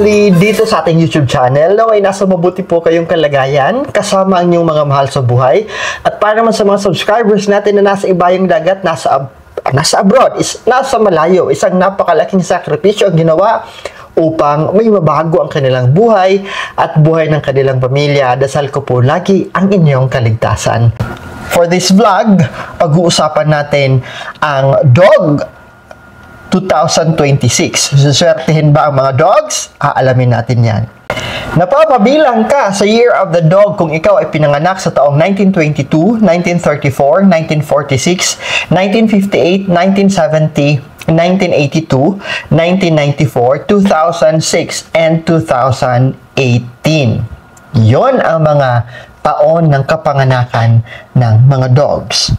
muli dito sa ating YouTube channel. Naway nasa mabuti po kayong kalagayan kasama ang inyong mga mahal sa buhay. At para naman sa mga subscribers natin na nasa ibayang dagat, nasa abroad, nasa malayo, isang napakalaking sakripisyo ang ginawa upang may mabago ang kanilang buhay at buhay ng kanilang pamilya. Dasal ko po lagi ang inyong kaligtasan. For this vlog, pag-uusapan natin ang dog 2026. Suswertihin ba ang mga dogs? Aalamin natin yan. Napapabilang ka sa Year of the Dog kung ikaw ay pinanganak sa taong 1922, 1934, 1946, 1958, 1970, 1982, 1994, 2006, and 2018. Yon ang mga taon ng kapanganakan ng mga dogs.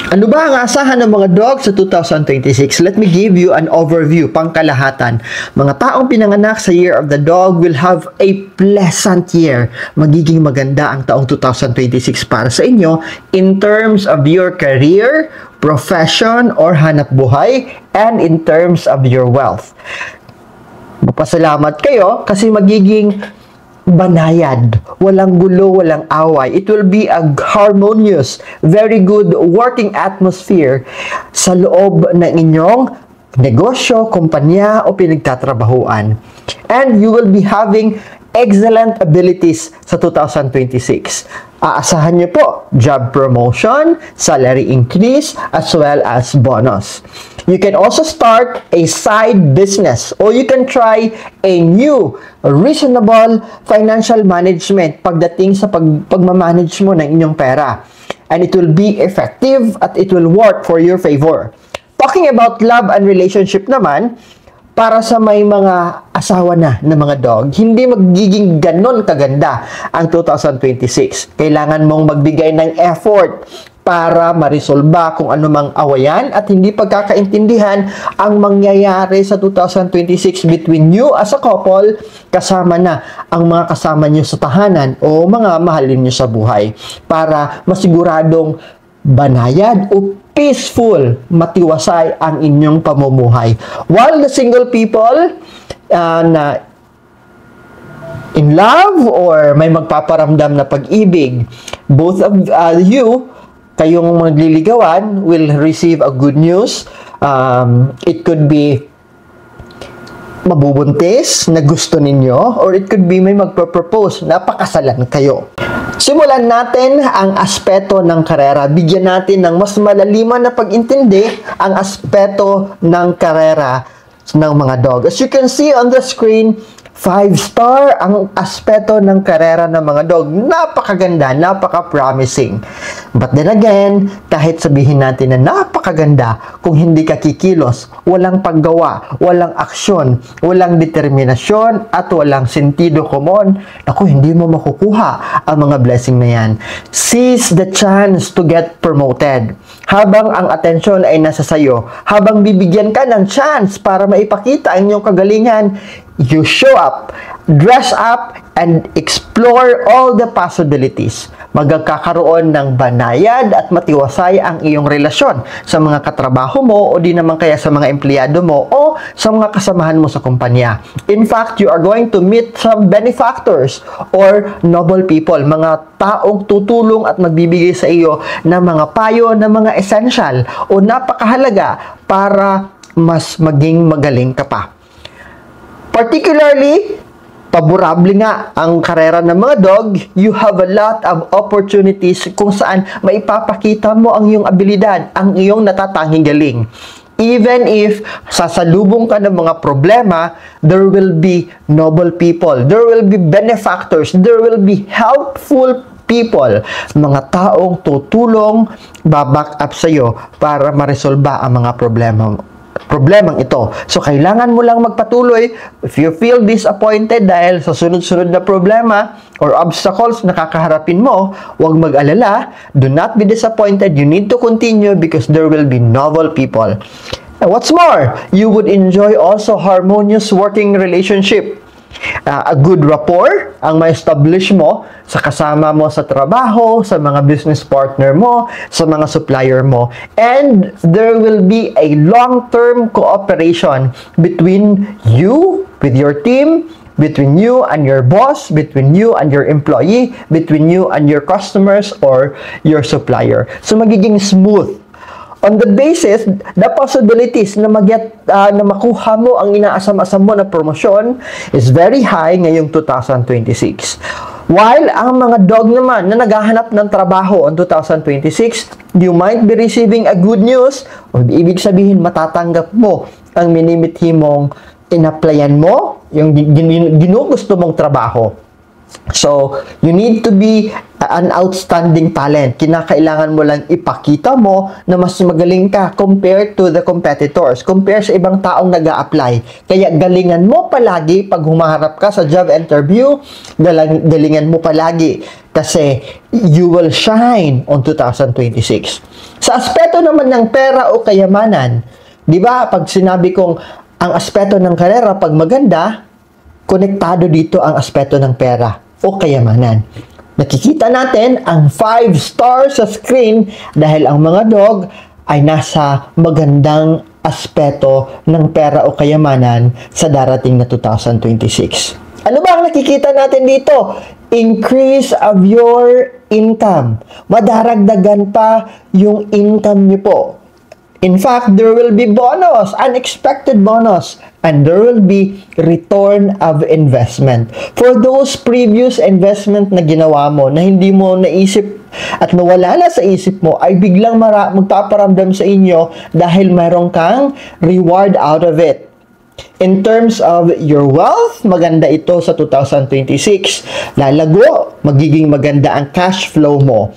Ano ba ang asahan ng mga dogs sa 2026? Let me give you an overview, pangkalahatan. Mga taong pinanganak sa Year of the Dog will have a pleasant year. Magiging maganda ang taong 2026 para sa inyo in terms of your career, profession, or hanap buhay, and in terms of your wealth. Magpasalamat kayo kasi magiging banayad, walang gulo, walang away. It will be a harmonious, very good working atmosphere sa loob ng inyong negosyo, kumpanya o pinagtatrabahuan. And you will be having excellent abilities sa 2026. Aasahan niyo po job promotion, salary increase, as well as bonus. You can also start a side business or you can try a new reasonable financial management pagdating sa pagmamanage mo ng inyong pera. And it will be effective at it will work for your favor. Talking about love and relationship naman, para sa may mga asawa na ng mga dog, hindi magiging ganon kaganda ang 2026. Kailangan mong magbigay ng effort para marisolba kung anumang awayan at hindi pagkakaintindihan ang mangyayari sa 2026 between you as a couple, kasama na ang mga kasama nyo sa tahanan o mga mahalin nyo sa buhay para masiguradong banayad o peaceful, matiwasay ang inyong pamumuhay. While the single people na in love or may magpaparamdam na pag-ibig, both of you, kayong magliligawan, will receive a good news. It could be mabubuntis na gusto ninyo or it could be may magpropose na pakasalan kayo. Simulan natin ang aspeto ng karera. Bigyan natin ng mas malaliman na pag-intindi ang aspeto ng karera ng mga dog. As you can see on the screen, 5-star ang aspeto ng karera ng mga dog. Napakaganda, napaka-promising. But then again, kahit sabihin natin na napakaganda, kung hindi ka kikilos, walang paggawa, walang aksyon, walang determinasyon, at walang sentido komon, naku, hindi mo makukuha ang mga blessing na yan. Seize the chance to get promoted. Habang ang atensyon ay nasa sayo, habang bibigyan ka ng chance para maipakita ang inyong kagalingan, you show up, dress up, and explore all the possibilities. Magkakaroon ng banayad at matiwasay ang iyong relasyon sa mga katrabaho mo o di naman kaya sa mga empleyado mo o sa mga kasamahan mo sa kumpanya. In fact, you are going to meet some benefactors or noble people, mga taong tutulong at magbibigay sa iyo ng mga payo, ng mga essential o napakahalaga para mas maging magaling ka pa. Particularly, paborable nga ang karera ng mga dog, you have a lot of opportunities kung saan maipapakita mo ang iyong abilidad, ang iyong natatanging galing. Even if sasalubong ka ng mga problema, there will be noble people, there will be benefactors, there will be helpful people, mga taong tutulong, baback up sa iyo para maresolba ang mga problemang ito. So, kailangan mo lang magpatuloy. If you feel disappointed dahil sa sunod-sunod na problema or obstacles na kakaharapin mo, huwag mag-alala. Do not be disappointed. You need to continue because there will be novel people. And what's more, you would enjoy also harmonious working relationship. A good rapport ang ma-establish mo sa kasama mo sa trabaho, sa mga business partner mo, sa mga supplier mo. And there will be a long-term cooperation between you with your team, between you and your boss, between you and your employee, between you and your customers or your supplier. So magiging smooth. On the basis, the possibilities na na makuha mo ang inaasam-asam mo na promosyon is very high ngayong 2026. While ang mga dog naman na naghahanap ng trabaho on 2026, you might be receiving a good news o ibig sabihin matatanggap mo ang minimithi mong in-applyan mo, yung ginugusto mong trabaho. So, you need to be an outstanding talent. Kinakailangan mo lang ipakita mo na mas magaling ka compared to the competitors, compare sa ibang taong nag-a-apply. Kaya galingan mo palagi pag humaharap ka sa job interview, galingan mo palagi kasi you will shine on 2026. Sa aspeto naman ng pera o kayamanan, di ba, pag sinabi kong ang aspeto ng karera pag maganda, konektado dito ang aspeto ng pera o kayamanan. Nakikita natin ang 5 stars sa screen dahil ang mga dog ay nasa magandang aspeto ng pera o kayamanan sa darating na 2026. Ano ba ang nakikita natin dito? Increase of your income. Madaragdagan pa yung income niyo po. In fact, there will be bonus, unexpected bonus, and there will be return of investment. For those previous investment na ginawa mo na hindi mo naisip at nawala na sa isip mo, ay biglang magpaparamdam sa inyo dahil mayroon kang reward out of it. In terms of your wealth, maganda ito sa 2026. Lalago, magiging maganda ang cash flow mo.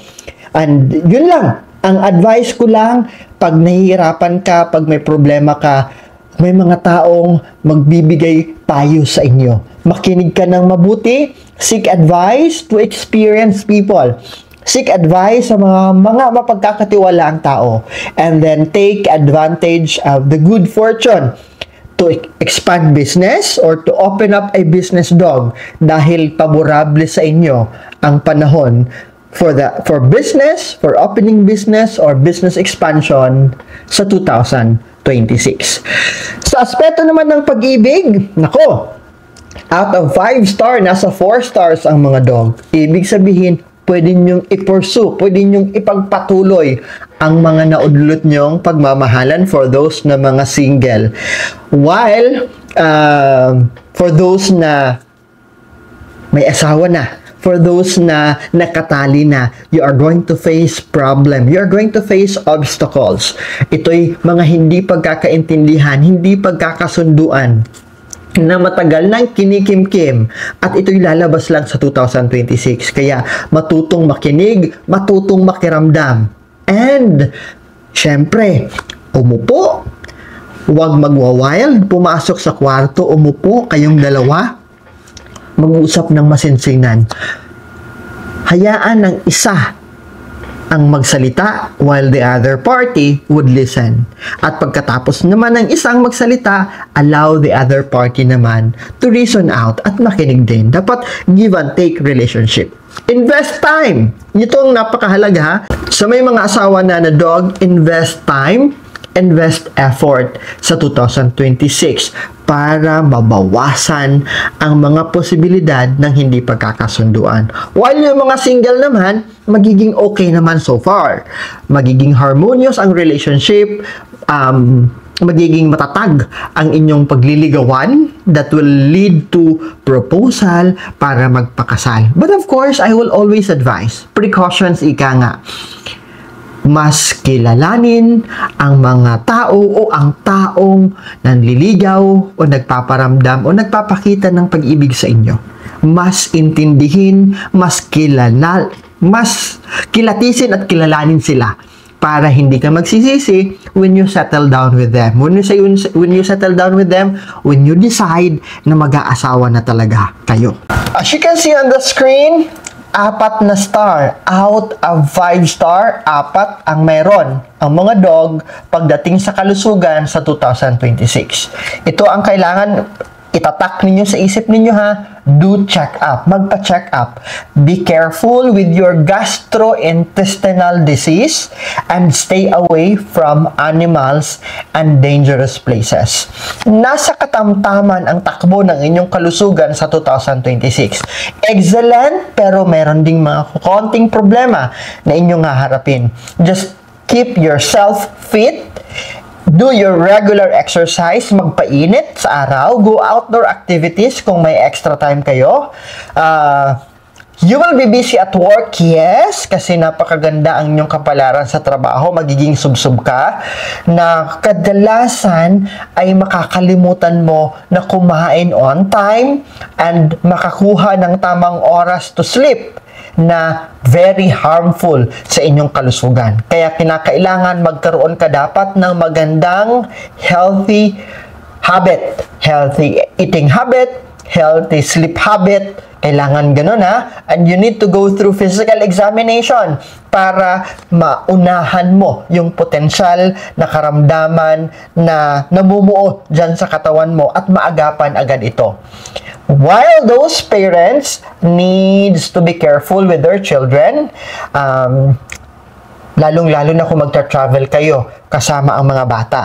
And yun lang. Ang advice ko lang, pag nahihirapan ka, pag may problema ka, may mga taong magbibigay payo sa inyo. Makinig ka ng mabuti, seek advice to experienced people. Seek advice sa mga mapagkakatiwalaang tao. And then take advantage of the good fortune to expand business or to open up a business dog dahil paborable sa inyo ang panahon for business, for opening business or business expansion sa 2026. Sa aspeto naman ng pag-ibig, nako, out of 5 star, nasa 4 stars ang mga dog. Ibig sabihin, pwede nyong i-pursue, pwede nyong ipagpatuloy ang mga naudlot nyong pagmamahalan for those na mga single. While, for those na may asawa na, for those na nakatali na, you are going to face problem. You are going to face obstacles. Ito'y mga hindi pagkakaintindihan, hindi pagkakasunduan na matagal nang kinikimkim at ito'y lalabas lang sa 2026. Kaya matutong makinig, matutong makiramdam. And, syempre, umupo. Huwag magwa-wild, pumasok sa kwarto, umupo kayong dalawa. Mag-uusap ng masinsinan. Hayaan ng isa ang magsalita while the other party would listen. At pagkatapos naman ng isang magsalita, allow the other party naman to reason out at makinig din. Dapat give and take relationship. Invest time. Ito ang napakahalaga. Sa may mga asawa na dog, invest time, invest effort sa 2026 para mabawasan ang mga posibilidad ng hindi pagkakasunduan. While yung mga single naman, magiging okay naman so far. Magiging harmonious ang relationship, magiging matatag ang inyong pagliligawan that will lead to proposal para magpakasal. But of course, I will always advise, precautions ika nga. Mas kilalanin ang mga tao o ang taong nanliligaw o nagpaparamdam o nagpapakita ng pag-ibig sa inyo. Mas intindihin, mas kilatisin at kilalanin sila para hindi ka magsisisi when you settle down with them. When you settle down with them, when you decide na mag-aasawa na talaga kayo. As you can see on the screen, 4 na star. Out of 5 star, 4 ang meron ang mga dog pagdating sa kalusugan sa 2026. Ito ang kailangan itatak ninyo sa isip ninyo ha, do check up, magpa-check up. Be careful with your gastrointestinal disease and stay away from animals and dangerous places. Nasa katamtaman ang takbo ng inyong kalusugan sa 2026. Excellent, pero meron ding mga konting problema na inyong haharapin. Just keep yourself fit. Do your regular exercise, magpainit sa araw, go outdoor activities kung may extra time kayo. You will be busy at work, yes, kasi napakaganda ang inyong kapalaran sa trabaho, magiging subsub ka, na kadalasan ay makakalimutan mo na kumain on time and makakuha ng tamang oras to sleep na very harmful sa inyong kalusugan. Kaya kinakailangan magkaroon ka dapat ng magandang healthy habit, healthy eating habit, healthy sleep habit. Kailangan ganun ha. And you need to go through physical examination para maunahan mo yung potensyal na karamdaman na namumuo dyan sa katawan mo at maagapan agad ito. While those parents needs to be careful with their children, lalong-lalo na kung magta-travel kayo kasama ang mga bata.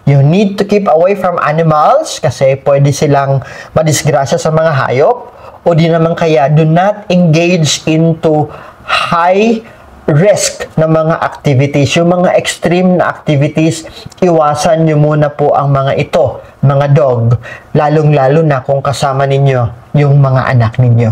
You need to keep away from animals kasi pwede silang madisgrasya sa mga hayop, o di naman kaya do not engage into high risk na mga activities. Yung mga extreme na activities, iwasan nyo muna po ang mga ito, mga dog, lalong-lalo na kung kasama ninyo yung mga anak ninyo.